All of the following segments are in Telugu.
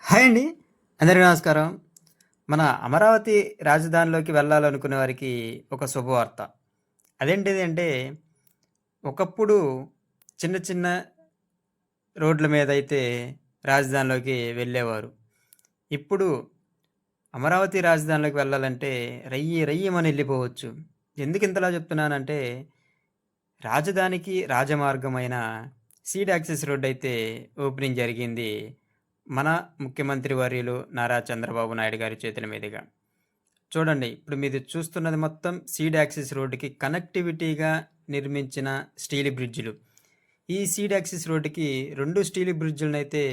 హాయ్ అండి. అందరికీ నమస్కారం. మన అమరావతి రాజధానిలోకి వెళ్ళాలనుకునే వారికి ఒక శుభవార్త. అదేంటిది అంటే, ఒకప్పుడు చిన్న చిన్న రోడ్ల మీదయితే రాజధానిలోకి వెళ్ళేవారు. ఇప్పుడు అమరావతి రాజధానిలోకి వెళ్ళాలంటే రయ్యి రయ్యిమని ఎళ్ళిపోవచ్చు. ఎందుకింతలా చెప్తున్నానంటే, రాజధానికి రాజమార్గమైన సీడ్ యాక్సెస్ రోడ్డయితే ఓపెనింగ్ జరిగింది. మన ముఖ్యమంత్రి వర్యులు నారా చంద్రబాబు నాయుడు గారి చేతుల మీదుగా. చూడండి, ఇప్పుడు మీరు చూస్తున్నది మొత్తం సీడ్ యాక్సిస్ రోడ్డుకి కనెక్టివిటీగా నిర్మించిన స్టీల్ బ్రిడ్జిలు. ఈ సీడ్ యాక్సిస్ రోడ్డుకి 2 స్టీల్ బ్రిడ్జిలనైతే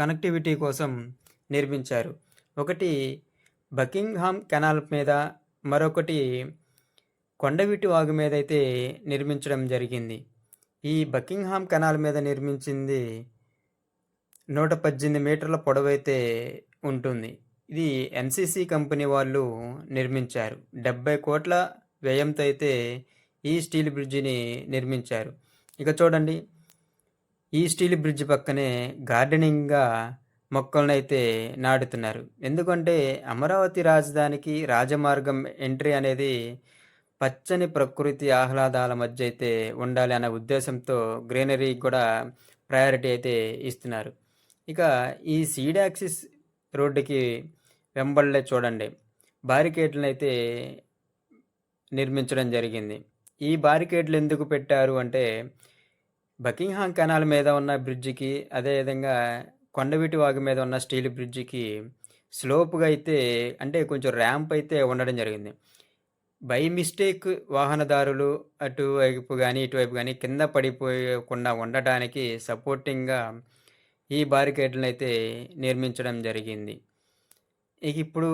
కనెక్టివిటీ కోసం నిర్మించారు. ఒకటి బకింగ్హామ్ కెనాల్ మీద, మరొకటి కొండవీటి వాగు మీదైతే నిర్మించడం జరిగింది. ఈ బకింగ్హామ్ కెనాల్ మీద నిర్మించింది 118 మీటర్ల పొడవైతే ఉంటుంది. ఇది ఎన్‌సీసీ కంపెనీ వాళ్ళు నిర్మించారు. 70 కోట్ల వ్యయంతో అయితే ఈ స్టీల్ బ్రిడ్జిని నిర్మించారు. ఇక చూడండి, ఈ స్టీల్ బ్రిడ్జ్ పక్కనే గార్డెనింగ్‌గా మొక్కలనైతే నాటుతున్నారు. ఎందుకంటే అమరావతి రాజధానికి రాజమార్గం ఎంట్రీ అనేది పచ్చని ప్రకృతి ఆహ్లాదాల మధ్య అయితే ఉండాలి అనే ఉద్దేశంతో గ్రీనరీకి కూడా ప్రయారిటీ అయితే ఇస్తున్నారు. ఇక ఈ సీడ్ యాక్సిస్ రోడ్డుకి వెంబడలే చూడండి, బారికేడ్లనైతే నిర్మించడం జరిగింది. ఈ బారికేడ్లు ఎందుకు పెట్టారు అంటే, బకింగ్హామ్ కెనాల్ మీద ఉన్న బ్రిడ్జికి, అదేవిధంగా కొండవీటి వాగు మీద ఉన్న స్టీల్ బ్రిడ్జికి స్లోప్‌గా అయితే, అంటే కొంచెం ర్యాంప్ అయితే ఉండడం జరిగింది. బై మిస్టేక్ వాహనదారులు అటువైపు గానీ, ఇటువైపు గానీ కింద పడిపోయకుండా ఉండటానికి సపోర్టింగ్‌గా ఈ బారికేడ్లనైతే నిర్మించడం జరిగింది. ఇక ఇప్పుడు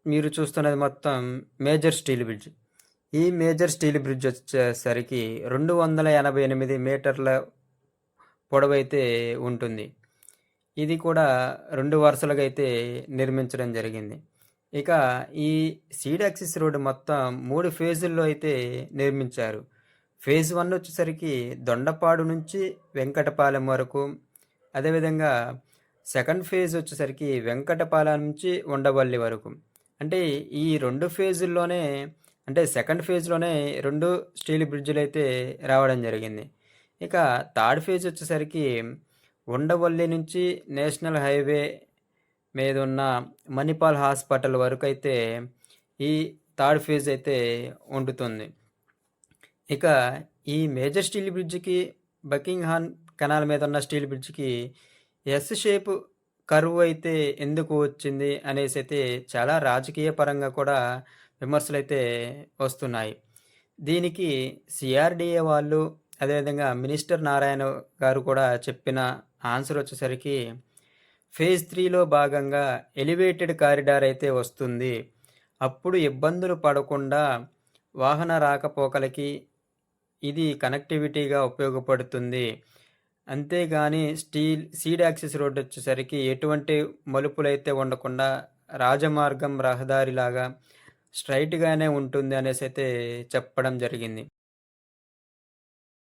మీరు చూస్తున్నది మొత్తం మేజర్ స్టీల్ బ్రిడ్జ్. ఈ మేజర్ స్టీల్ బ్రిడ్జ్ వచ్చేసరికి 288 మీటర్ల పొడవైతే ఉంటుంది. ఇది కూడా 2 వరుసలుగా అయితే నిర్మించడం జరిగింది. ఇక ఈ సీడ్ యాక్సిస్ రోడ్డు మొత్తం 3 ఫేజుల్లో అయితే నిర్మించారు. ఫేజ్ 1 వచ్చేసరికి దొండపాడు నుంచి వెంకటపాలెం వరకు, అదేవిధంగా సెకండ్ ఫేజ్ వచ్చేసరికి వెంకటపాలెం నుంచి ఉండవల్లి వరకు. అంటే ఈ 2 ఫేజుల్లోనే, అంటే సెకండ్ ఫేజ్‌లోనే 2 స్టీల్ బ్రిడ్జిలైతే రావడం జరిగింది. ఇక థర్డ్ ఫేజ్ వచ్చేసరికి ఉండవల్లి నుంచి నేషనల్ హైవే మీదున్న మణిపాల్ హాస్పిటల్ వరకైతే ఈ థర్డ్ ఫేజ్ అయితే ఉండుతుంది. ఇక ఈ మేజర్ స్టీల్ బ్రిడ్జికి, బకింగ్హామ్ కెనాల్ మీద ఉన్న స్టీల్ బ్రిడ్జికి ఎస్ షేప్ కర్వ్ అయితే ఎందుకు వచ్చింది అనేసి అయితే చాలా రాజకీయ పరంగా కూడా విమర్శలైతే వస్తున్నాయి. దీనికి సిఆర్‌డీఏ వాళ్ళు, అదేవిధంగా మినిస్టర్ నారాయణ గారు కూడా చెప్పిన ఆన్సర్ వచ్చేసరికి, ఫేజ్ 3లో భాగంగా ఎలివేటెడ్ కారిడార్ అయితే వస్తుంది. అప్పుడు ఇబ్బందులు పడకుండా వాహన రాకపోకలకి ఇది కనెక్టివిటీగా ఉపయోగపడుతుంది. అంతేగాని సీడ్ యాక్సిస్ రోడ్ వచ్చేసరికి ఎటువంటి మలుపులైతే ఉండకుండా రాజమార్గం రహదారిలాగా స్ట్రెయిట్‌గానే ఉంటుంది అనేసి అయితే చెప్పడం జరిగింది.